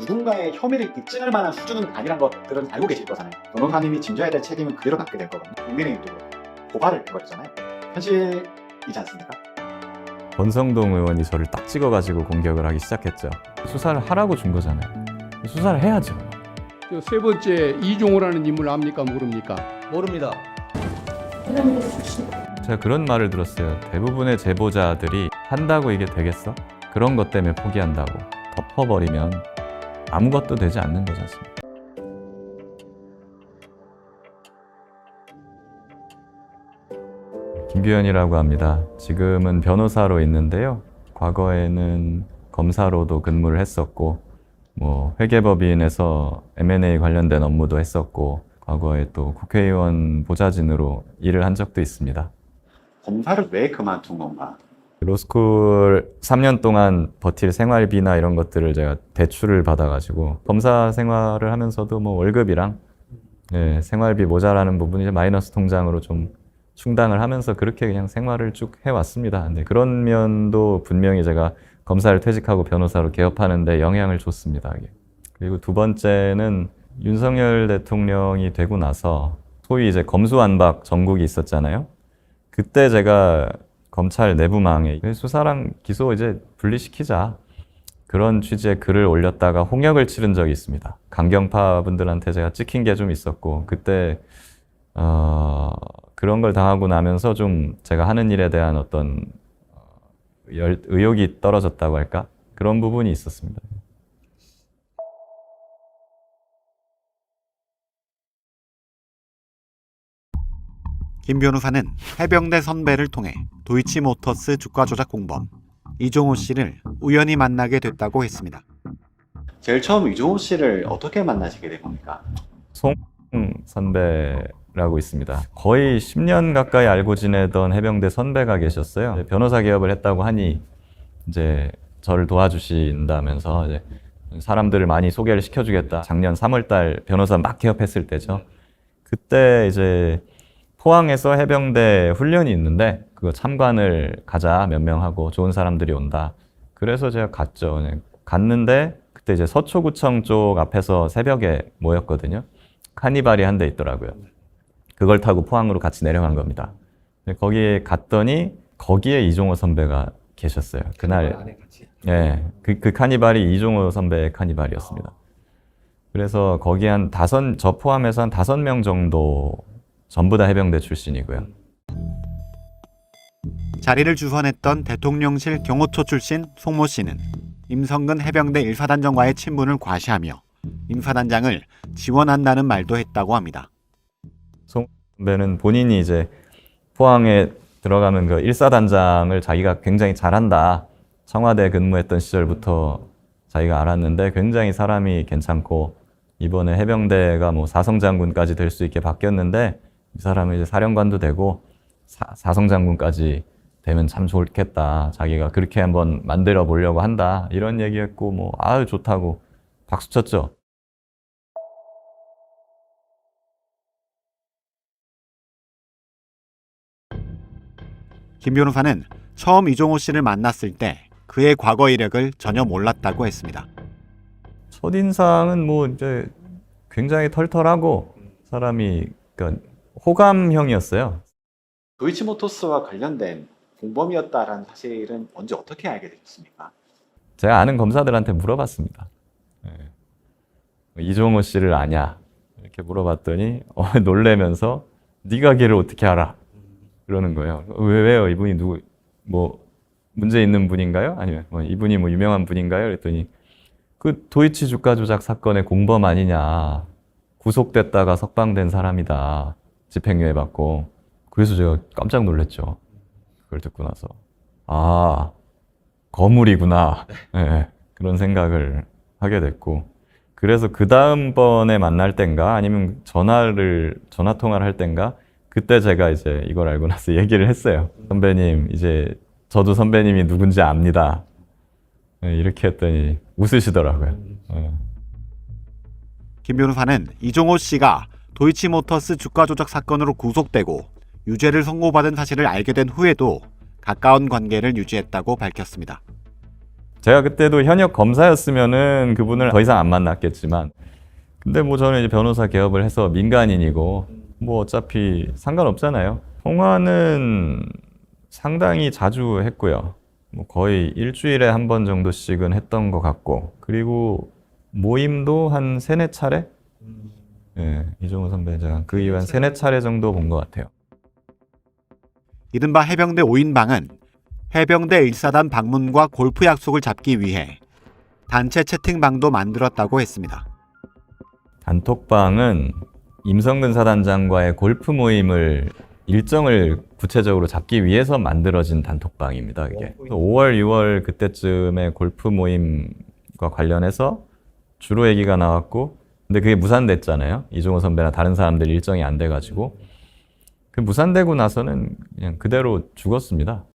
누군가의 혐의를 입증할 만한 수준은 아니란 것들은 알고 계실 거잖아요. 변호사님이 짐져야 될 책임은 그대로 갖게 될 거거든요. 국민의힘도 고발을 해버렸잖아요. 현실이지 않습니까? 권성동 의원이 저를 딱 찍어가지고 공격을 하기 시작했죠. 수사를 하라고 준 거잖아요. 수사를 해야죠. 세 번째 이종호라는 인물 압니까 모릅니까? 모릅니다. 제가 그런 말을 들었어요. 대부분의 제보자들이 한다고 이게 되겠어? 그런 것 때문에 포기한다고. 덮어버리면 아무것도 되지 않는 거지 않습니까? 김규현이라고 합니다. 지금은 변호사로 있는데요. 과거에는 검사로도 근무를 했었고 회계법인에서 M&A 관련된 업무도 했었고 과거에 또 국회의원 보좌진으로 일을 한 적도 있습니다. 검사를 왜 그만둔 건가? 로스쿨 3년 동안 버틸 생활비나 이런 것들을 제가 대출을 받아가지고 검사 생활을 하면서도 월급이랑 생활비 모자라는 부분이 이제 마이너스 통장으로 좀 충당을 하면서 그렇게 그냥 생활을 쭉 해왔습니다. 근데 그런 면도 분명히 제가 검사를 퇴직하고 변호사로 개업하는데 영향을 줬습니다. 그리고 두 번째는 윤석열 대통령이 되고 나서 소위 이제 검수완박 전국이 있었잖아요. 그때 제가 검찰 내부망에 수사랑 기소 이제 분리시키자 그런 취지의 글을 올렸다가 홍역을 치른 적이 있습니다. 강경파 분들한테 제가 찍힌 게 좀 있었고 그때 그런 걸 당하고 나면서 좀 제가 하는 일에 대한 어떤 의욕이 떨어졌다고 할까? 그런 부분이 있었습니다. 김 변호사는 해병대 선배를 통해 도이치모터스 주가 조작 공범 이종호 씨를 우연히 만나게 됐다고 했습니다. 제일 처음 이종호 씨를 어떻게 만나시게 된 겁니까? 송 선배라고 있습니다. 거의 10년 가까이 알고 지내던 해병대 선배가 계셨어요. 변호사 개업을 했다고 하니 이제 저를 도와주신다면서 이제 사람들을 많이 소개를 시켜주겠다. 작년 3월달 변호사 막 개업했을 때죠. 그때 이제 포항에서 해병대 훈련이 있는데 그거 참관을 가자 몇 명 하고 좋은 사람들이 온다. 그래서 제가 갔죠. 갔는데 그때 이제 서초구청 쪽 앞에서 새벽에 모였거든요. 카니발이 한 대 있더라고요. 그걸 타고 포항으로 같이 내려간 겁니다. 거기에 갔더니 거기에 이종호 선배가 계셨어요. 그날 그 카니발이 이종호 선배의 카니발이었습니다. 그래서 거기 저 포함해서 한 5명 정도 전부 다 해병대 출신이고요. 자리를 주선했던 대통령실 경호처 출신 송모 씨는 임성근 해병대 1사단장과의 친분을 과시하며 임사단장을 지원한다는 말도 했다고 합니다. 송 선배는 본인이 이제 포항에 들어가면 그 1사단장을 자기가 굉장히 잘한다. 청와대 근무했던 시절부터 자기가 알았는데 굉장히 사람이 괜찮고 이번에 해병대가 사성장군까지 될 수 있게 바뀌었는데 이 사람은 이제 사령관도 되고 사성장군까지 되면 참 좋겠다. 자기가 그렇게 한번 만들어 보려고 한다. 이런 얘기했고 아유 좋다고 박수 쳤죠. 김 변호사는 처음 이종호 씨를 만났을 때 그의 과거 이력을 전혀 몰랐다고 했습니다. 첫인상은 이제 굉장히 털털하고 사람이 그러니까 호감형이었어요. 도이치모터스와 관련된 공범이었다라는 사실은 언제 어떻게 알게 되셨습니까? 제가 아는 검사들한테 물어봤습니다. 이종호 씨를 아냐? 이렇게 물어봤더니 놀래면서 네가 걔를 어떻게 알아? 그러는 거예요. 왜요? 이분이 누구 문제 있는 분인가요? 아니면 이분이 유명한 분인가요? 그랬더니 그 도이치 주가 조작 사건의 공범 아니냐. 구속됐다가 석방된 사람이다. 집행유예 받고. 그래서 제가 깜짝 놀랐죠. 그걸 듣고 나서 거물이구나. 네, 그런 생각을 하게 됐고 그래서 그 다음번에 만날 땐가 아니면 전화 통화를 할 땐가 그때 제가 이제 이걸 알고 나서 얘기를 했어요. 선배님 이제 저도 선배님이 누군지 압니다. 네, 이렇게 했더니 웃으시더라고요. 김 변호사는 이종호 씨가 도이치모터스 주가 조작 사건으로 구속되고 유죄를 선고받은 사실을 알게 된 후에도 가까운 관계를 유지했다고 밝혔습니다. 제가 그때도 현역 검사였으면은 그분을 더 이상 안 만났겠지만, 근데 뭐 저는 이제 변호사 개업을 해서 민간인이고 뭐 어차피 상관없잖아요. 통화는 상당히 자주 했고요. 뭐 거의 일주일에 한 번 정도씩은 했던 것 같고, 그리고 모임도 한 3-4차례? 예, 이종호 선배장 그 이후 한 3-4차례 정도 본 것 같아요. 이른바 해병대 5인방은 해병대 1사단 방문과 골프 약속을 잡기 위해 단체 채팅방도 만들었다고 했습니다. 단톡방은 임성근 사단장과의 골프 모임을 일정을 구체적으로 잡기 위해서 만들어진 단톡방입니다. 이게 5월, 6월 그때쯤에 골프 모임과 관련해서 주로 얘기가 나왔고, 근데 그게 무산됐잖아요. 이종호 선배나 다른 사람들 일정이 안 돼가지고. 그 무산되고 나서는 그냥 그대로 죽었습니다.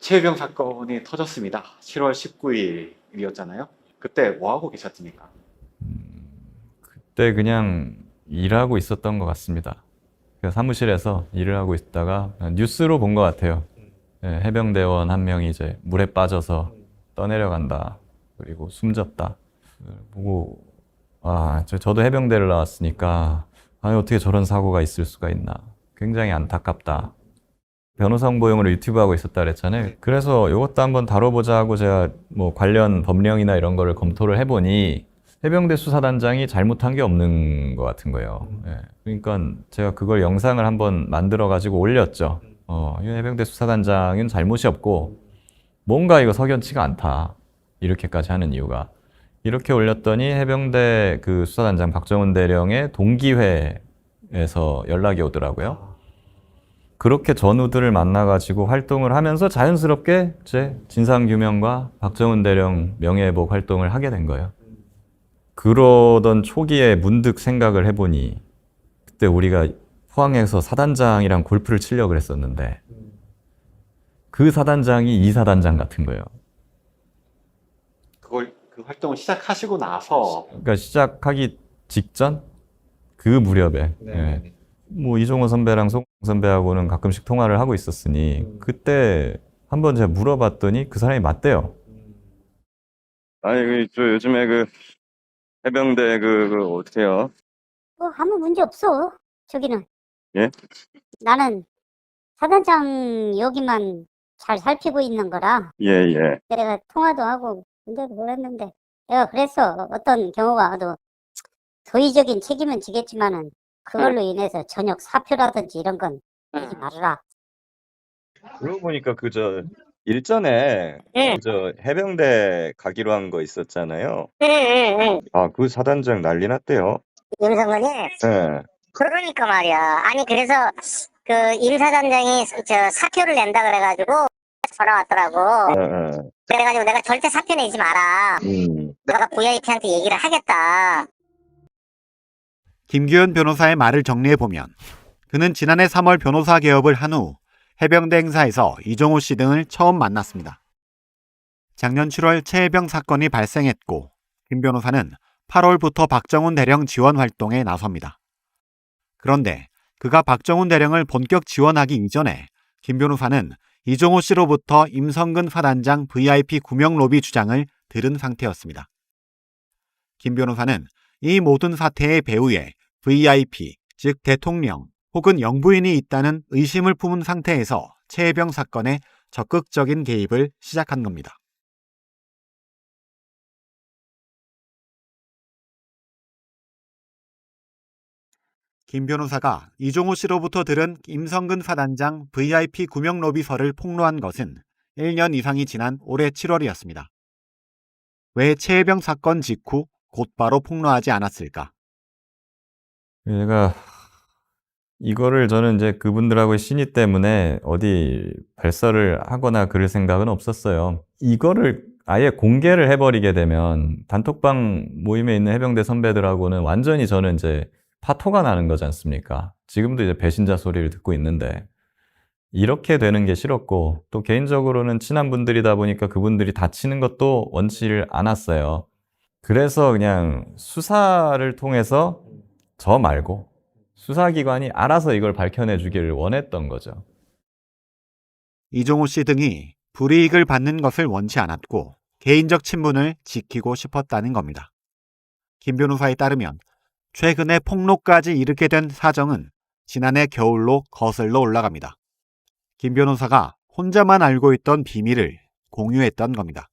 최혜병 사건이 터졌습니다. 7월 19일이었잖아요. 그때 뭐 하고 계셨습니까? 그때 그냥 일하고 있었던 것 같습니다. 그 사무실에서 일을 하고 있다가 뉴스로 본 것 같아요. 예, 해병대원 한 명이 이제 물에 빠져서 떠내려간다. 그리고 숨졌다. 보고 저도 해병대를 나왔으니까 어떻게 저런 사고가 있을 수가 있나. 굉장히 안타깝다. 변호사 홍보용으로 유튜브 하고 있었다 그랬잖아요. 그래서 이것도 한번 다뤄보자 하고 제가 뭐 관련 법령이나 이런 거를 검토를 해보니 해병대 수사단장이 잘못한 게 없는 것 같은 거예요. 예. 그러니까 제가 그걸 영상을 한번 만들어 가지고 올렸죠. 이 해병대 수사단장은 잘못이 없고 뭔가 이거 석연치가 않다. 이렇게까지 하는 이유가. 이렇게 올렸더니 해병대 그 수사단장 박정훈 대령의 동기회에서 연락이 오더라고요. 그렇게 전우들을 만나가지고 활동을 하면서 자연스럽게 이제 진상규명과 박정훈 대령 명예회복 활동을 하게 된 거예요. 그러던 초기에 문득 생각을 해보니 그때 우리가 포항에서 사단장이랑 골프를 치려고 그랬었는데 그 사단장이 이 사단장 같은 거예요. 그 활동을 시작하시고 나서 그러니까 시작하기 직전 그 무렵에 예. 뭐 이종호 선배랑 송 선배하고는 가끔씩 통화를 하고 있었으니 그때 한번 제가 물어봤더니 그 사람이 맞대요. 아니, 저 요즘에 해병대 어떻게요? 아무 문제 없어. 저기는. 예? 나는 사단장 여기만 잘 살피고 있는 거라. 예, 예. 내가 통화도 하고 문제도 몰랐는데 내가 그래서 어떤 경우가 와도 도의적인 책임은 지겠지만은 그걸로 인해서 전역 사표라든지 이런 건 하지 말아라. 그러고 보니까 일전에 응. 해병대 가기로 한 거 있었잖아요. 응. 그 사단장 난리 났대요. 임성근이 예. 그러니까 말이야. 아니 그래서 그 임사단장이 사표를 낸다 그래가지고 전화 왔더라고. 그래가지고 내가 절대 사표 내지 마라. 내가 VIP한테 얘기를 하겠다. 김규현 변호사의 말을 정리해보면 그는 지난해 3월 변호사 개업을 한 후 해병대 행사에서 이종호 씨 등을 처음 만났습니다. 작년 7월 최해병 사건이 발생했고 김 변호사는 8월부터 박정훈 대령 지원 활동에 나섭니다. 그런데 그가 박정훈 대령을 본격 지원하기 이전에 김 변호사는 이종호 씨로부터 임성근 사단장 VIP 구명 로비 주장을 들은 상태였습니다. 김 변호사는 이 모든 사태의 배후에 VIP, 즉 대통령 혹은 영부인이 있다는 의심을 품은 상태에서 최해병 사건에 적극적인 개입을 시작한 겁니다. 김 변호사가 이종호 씨로부터 들은 임성근 사단장 VIP 구명 로비설을 폭로한 것은 1년 이상이 지난 올해 7월이었습니다. 왜 최해병 사건 직후 곧바로 폭로하지 않았을까? 얘가 이거를 저는 이제 그분들하고의 신의 때문에 어디 발설을 하거나 그럴 생각은 없었어요. 이거를 아예 공개를 해버리게 되면 단톡방 모임에 있는 해병대 선배들하고는 완전히 저는 이제 파토가 나는 거지 않습니까? 지금도 이제 배신자 소리를 듣고 있는데 이렇게 되는 게 싫었고 또 개인적으로는 친한 분들이다 보니까 그분들이 다치는 것도 원치를 않았어요. 그래서 그냥 수사를 통해서 저 말고 수사기관이 알아서 이걸 밝혀내 주기를 원했던 거죠. 이종호 씨 등이 불이익을 받는 것을 원치 않았고 개인적 친분을 지키고 싶었다는 겁니다. 김 변호사에 따르면 최근에 폭로까지 일으게 된 사정은 지난해 겨울로 거슬러 올라갑니다. 김 변호사가 혼자만 알고 있던 비밀을 공유했던 겁니다.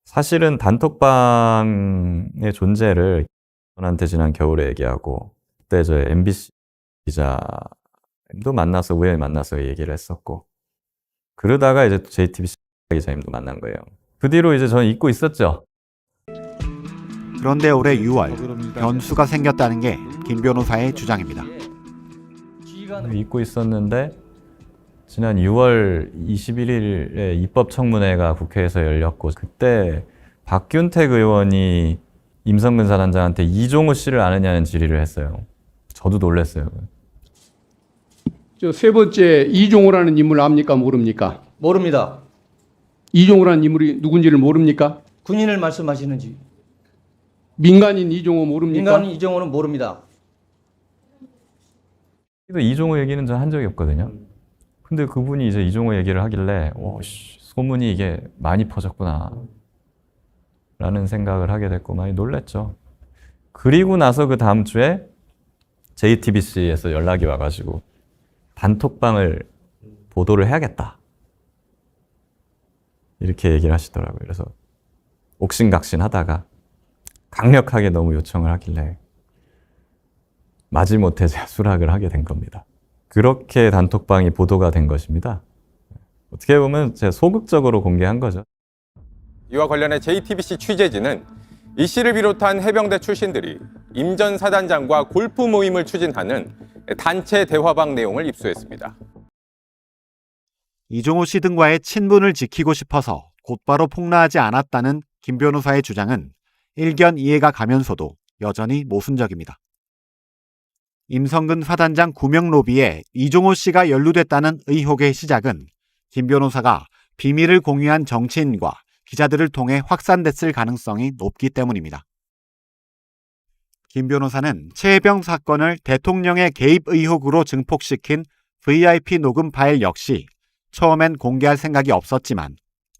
사실은 단톡방의 존재를 저한테 지난 겨울에 얘기하고 그때 저 MBC 기자님도 만나서 우연히 만나서 얘기를 했었고 그러다가 이제 JTBC 기자님도 만난 거예요. 그 뒤로 이제 저는 잊고 있었죠. 그런데 올해 6월 변수가 생겼다는 게 김 변호사의 주장입니다. 잊고 있었는데 지난 6월 21일에 입법청문회가 국회에서 열렸고 그때 박균택 의원이 임성근 사단장한테 이종호 씨를 아느냐는 질의를 했어요. 저도 놀랐어요. 저 세 번째 이종호라는 인물 압니까 모릅니까? 모릅니다. 이종호라는 인물이 누군지를 모릅니까? 군인을 말씀하시는지. 민간인 이종호 모릅니까? 민간 이종호는 모릅니다. 이종호 얘기는 전 한 적이 없거든요. 근데 그분이 이제 이종호 얘기를 하길래 소문이 이게 많이 퍼졌구나 라는 생각을 하게 됐고 많이 놀랐죠. 그리고 나서 그 다음 주에 JTBC에서 연락이 와가지고 단톡방을 보도를 해야겠다 이렇게 얘기를 하시더라고요. 그래서 옥신각신 하다가 강력하게 너무 요청을 하길래 마지못해 제가 수락을 하게 된 겁니다. 그렇게 단톡방이 보도가 된 것입니다. 어떻게 보면 제가 소극적으로 공개한 거죠. 이와 관련해 JTBC 취재진은 이 씨를 비롯한 해병대 출신들이 임 전 사단장과 골프 모임을 추진하는 단체 대화방 내용을 입수했습니다. 이종호 씨 등과의 친분을 지키고 싶어서 곧바로 폭로하지 않았다는 김 변호사의 주장은 일견 이해가 가면서도 여전히 모순적입니다. 임성근 사단장 구명 로비에 이종호 씨가 연루됐다는 의혹의 시작은 김 변호사가 비밀을 공유한 정치인과 기자들을 통해 확산됐을 가능성이 높기 때문입니다. 김 변호사는 최혜병 사건을 대통령의 개입 의혹으로 증폭시킨 VIP 녹음 파일 역시 처음엔 공개할 생각이 없었지만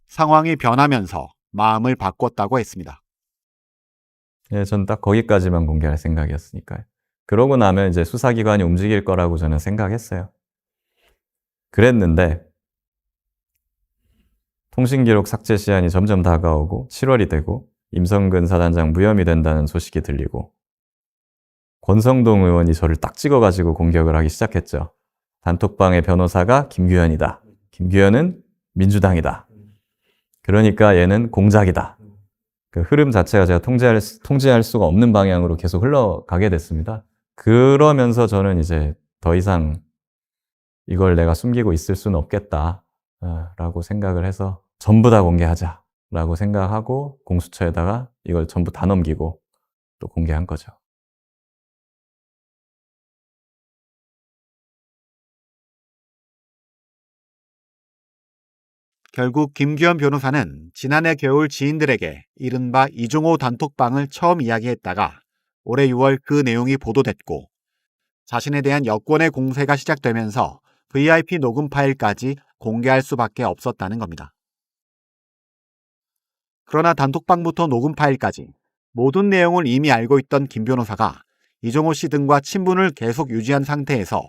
상황이 변하면서 마음을 바꿨다고 했습니다. 예, 전 딱 거기까지만 공개할 생각이었으니까요. 그러고 나면 이제 수사기관이 움직일 거라고 저는 생각했어요. 그랬는데 통신기록 삭제 시한이 점점 다가오고 7월이 되고 임성근 사단장 무혐의 된다는 소식이 들리고 권성동 의원이 저를 딱 찍어가지고 공격을 하기 시작했죠. 단톡방의 변호사가 김규현이다. 김규현은 민주당이다. 그러니까 얘는 공작이다. 그 흐름 자체가 제가 통제할 수가 없는 방향으로 계속 흘러가게 됐습니다. 그러면서 저는 이제 더 이상 이걸 내가 숨기고 있을 수는 없겠다 라고 생각을 해서 전부 다 공개하자 라고 생각하고 공수처에다가 이걸 전부 다 넘기고 또 공개한 거죠. 결국 김규현 변호사는 지난해 겨울 지인들에게 이른바 이종호 단톡방을 처음 이야기했다가 올해 6월 그 내용이 보도됐고 자신에 대한 여권의 공세가 시작되면서 VIP 녹음 파일까지 공개할 수밖에 없었다는 겁니다. 그러나 단톡방부터 녹음 파일까지 모든 내용을 이미 알고 있던 김 변호사가 이종호 씨 등과 친분을 계속 유지한 상태에서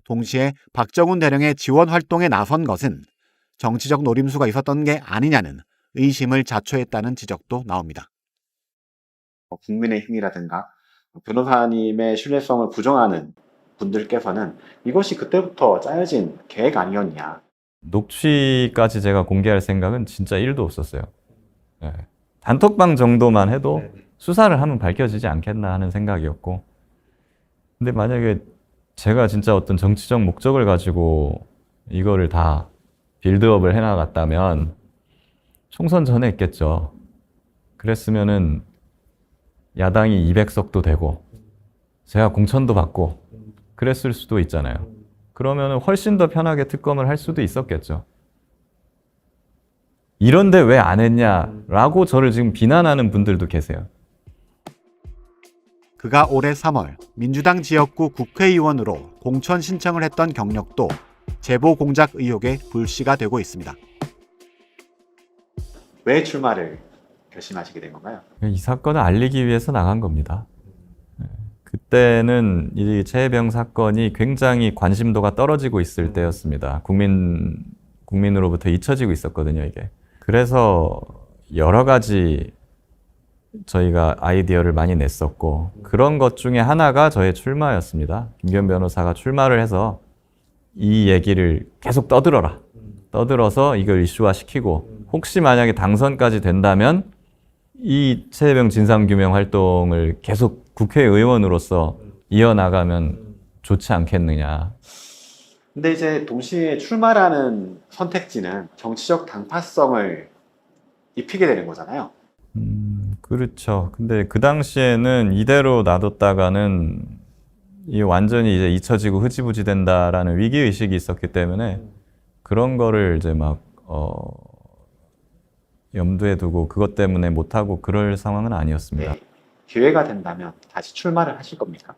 동시에 박정훈 대령의 지원 활동에 나선 것은 정치적 노림수가 있었던 게 아니냐는 의심을 자초했다는 지적도 나옵니다. 국민의힘이라든가 변호사님의 신뢰성을 부정하는 분들께서는 이것이 그때부터 짜여진 계획 아니었냐. 녹취까지 제가 공개할 생각은 진짜 1도 없었어요. 네. 단톡방 정도만 해도 수사를 하면 밝혀지지 않겠나 하는 생각이었고 근데 만약에 제가 진짜 어떤 정치적 목적을 가지고 이거를 다 빌드업을 해나갔다면 총선 전에 했겠죠. 그랬으면은 야당이 200석도 되고 제가 공천도 받고 그랬을 수도 있잖아요. 그러면 훨씬 더 편하게 특검을 할 수도 있었겠죠. 이런데 왜 안 했냐라고 저를 지금 비난하는 분들도 계세요. 그가 올해 3월 민주당 지역구 국회의원으로 공천 신청을 했던 경력도 제보 공작 의혹의 불씨가 되고 있습니다. 왜 출마를 결심하시게 된 건가요? 이 사건을 알리기 위해서 나간 겁니다. 그때는 이 최혜병 사건이 굉장히 관심도가 떨어지고 있을 때였습니다. 국민으로부터 잊혀지고 있었거든요, 이게. 그래서 여러 가지 저희가 아이디어를 많이 냈었고, 그런 것 중에 하나가 저의 출마였습니다. 김기현 변호사가 출마를 해서 이 얘기를 계속 떠들어서 이걸 이슈화시키고, 혹시 만약에 당선까지 된다면 이 최혜병 진상규명 활동을 계속 국회의원으로서 이어나가면 좋지 않겠느냐. 근데 이제 동시에 출마라는 선택지는 정치적 당파성을 입히게 되는 거잖아요. 그렇죠. 근데 그 당시에는 이대로 놔뒀다가는 이 완전히 이제 잊혀지고 흐지부지 된다라는 위기의식이 있었기 때문에 그런 거를 이제 막, 염두에 두고 그것 때문에 못하고 그럴 상황은 아니었습니다. 네. 기회가 된다면 다시 출마를 하실 겁니까?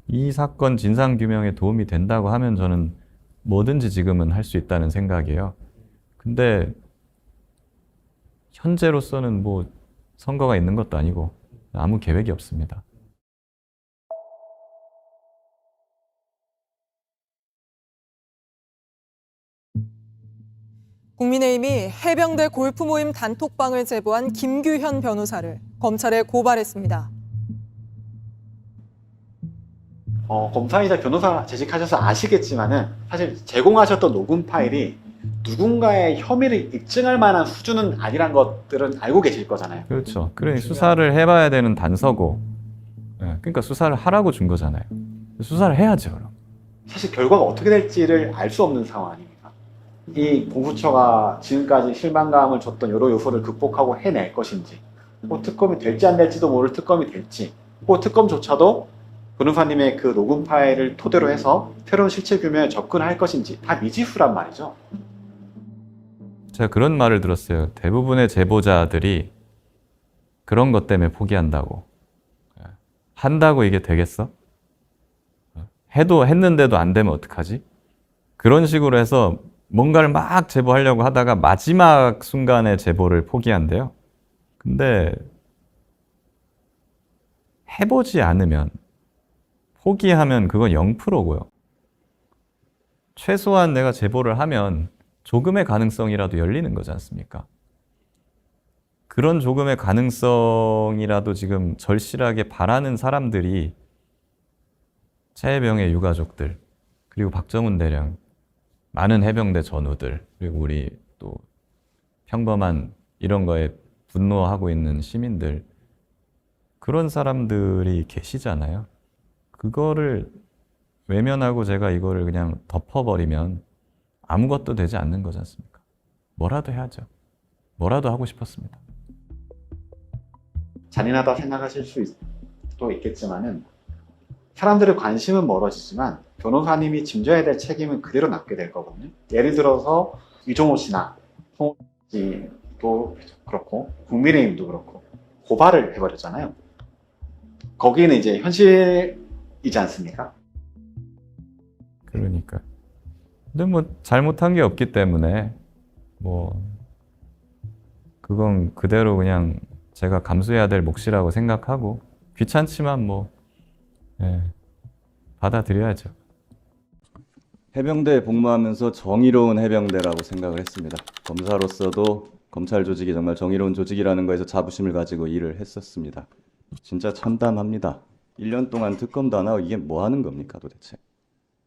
이 사건 진상규명에 도움이 된다고 하면 저는 뭐든지 지금은 할 수 있다는 생각이에요. 근데 현재로서는 뭐 선거가 있는 것도 아니고 아무 계획이 없습니다. 국민의힘이 해병대 골프 모임 단톡방을 제보한 김규현 변호사를 검찰에 고발했습니다. 검사이자 변호사 재직하셔서 아시겠지만은 사실 제공하셨던 녹음 파일이 누군가의 혐의를 입증할 만한 수준은 아니란 것들은 알고 계실 거잖아요. 그렇죠. 그러니 수사를 해봐야 되는 단서고, 그러니까 수사를 하라고 준 거잖아요. 수사를 해야죠, 그럼. 사실 결과가 어떻게 될지를 알 수 없는 상황 아닙니까? 이 공수처가 지금까지 실망감을 줬던 여러 요소를 극복하고 해낼 것인지, 뭐 특검이 될지 안 될지도 모를 특검이 될지, 뭐 특검조차도 변호사님의 그 녹음 파일을 토대로 해서 새로운 실체 규명에 접근할 것인지 다 미지수란 말이죠. 제가 그런 말을 들었어요. 대부분의 제보자들이 그런 것 때문에 포기한다고. 한다고 이게 되겠어? 했는데도 안 되면 어떡하지? 그런 식으로 해서 뭔가를 막 제보하려고 하다가 마지막 순간에 제보를 포기한대요. 근데 해보지 않으면, 포기하면 그건 0%고요. 최소한 내가 제보를 하면 조금의 가능성이라도 열리는 거지 않습니까? 그런 조금의 가능성이라도 지금 절실하게 바라는 사람들이 최혜병의 유가족들, 그리고 박정훈 대령, 많은 해병대 전우들, 그리고 우리 또 평범한 이런 거에 분노하고 있는 시민들, 그런 사람들이 계시잖아요. 그거를 외면하고 제가 이거를 그냥 덮어버리면 아무것도 되지 않는 거지 않습니까? 뭐라도 해야죠. 뭐라도 하고 싶었습니다. 잔인하다 생각하실 수도 있겠지만은 사람들의 관심은 멀어지지만 변호사님이 짐져야 될 책임은 그대로 남게 될 거거든요. 예를 들어서 이종호 씨나 송호 씨도 그렇고 국민의힘도 그렇고 고발을 해버렸잖아요. 거기는 이제 현실이지 않습니까? 그러니까. 근데 뭐 잘못한 게 없기 때문에 뭐 그건 그대로 그냥 제가 감수해야 될 몫이라고 생각하고, 귀찮지만 뭐 받아들여야죠. 해병대에 복무하면서 정의로운 해병대라고 생각을 했습니다. 검사로서도 검찰 조직이 정말 정의로운 조직이라는 거에서 자부심을 가지고 일을 했었습니다. 진짜 참담합니다. 1년 동안 특검도 안 하고 이게 뭐 하는 겁니까 도대체.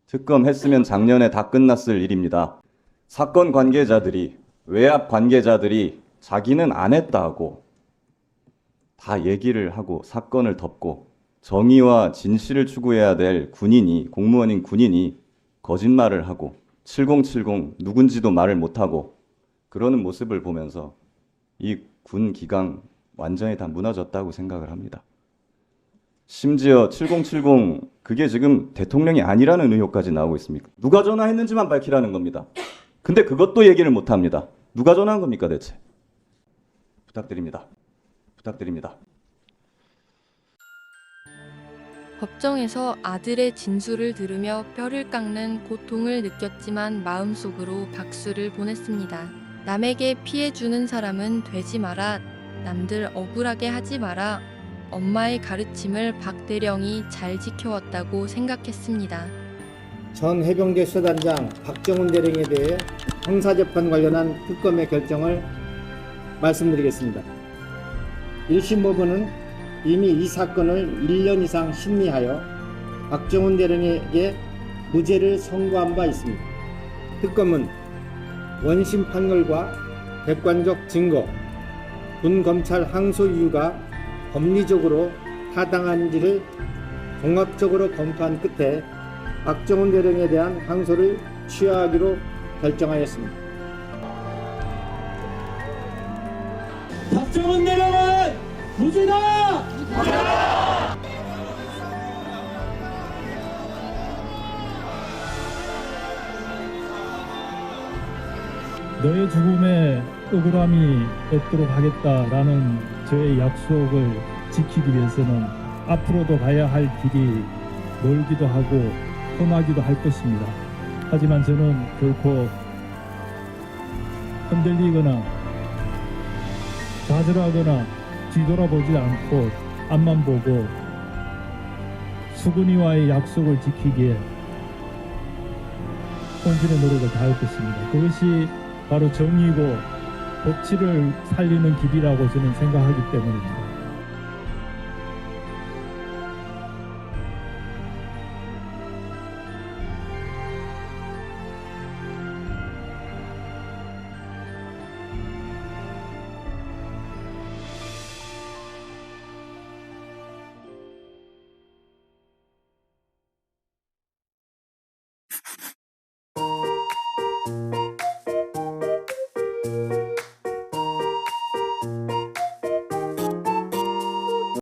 특검 했으면 작년에 다 끝났을 일입니다. 사건 관계자들이, 외압 관계자들이 자기는 안 했다고 다 얘기를 하고 사건을 덮고, 정의와 진실을 추구해야 될 군인이, 공무원인 군인이 거짓말을 하고 7070 누군지도 말을 못하고 그러는 모습을 보면서 이 군 기강 완전히 다 무너졌다고 생각을 합니다. 심지어 7070 그게 지금 대통령이 아니라는 의혹까지 나오고 있습니다. 누가 전화했는지만 밝히라는 겁니다. 근데 그것도 얘기를 못합니다. 누가 전화한 겁니까 대체? 부탁드립니다. 부탁드립니다. 법정에서 아들의 진술을 들으며 뼈를 깎는 고통을 느꼈지만 마음속으로 박수를 보냈습니다. 남에게 피해 주는 사람은 되지 마라. 남들 억울하게 하지 마라. 엄마의 가르침을 박대령이 잘 지켜왔다고 생각했습니다. 전 해병대 수사단장 박정훈 대령에 대해 형사재판 관련한 특검의 결정을 말씀드리겠습니다. 1심 법원은 이미 이 사건을 1년 이상 심리하여 박정훈 대령에게 무죄를 선고한 바 있습니다. 특검은 원심 판결과 객관적 증거, 군 검찰 항소 이유가 법리적으로 타당한지를 종합적으로 검토한 끝에 박정훈 대령에 대한 항소를 취하하기로 결정하였습니다. 박정훈 대령은 무죄다! 너의 죽음에 억울함이 없도록 하겠다라는 저의 약속을 지키기 위해서는 앞으로도 가야 할 길이 멀기도 하고 험하기도 할 것입니다. 하지만 저는 결코 흔들리거나 좌절하거나 뒤돌아보지 않고 앞만 보고 수근이와의 약속을 지키기에 혼신의 노력을 다할 것입니다. 그것이 바로 정의고 법치를 살리는 길이라고 저는 생각하기 때문입니다.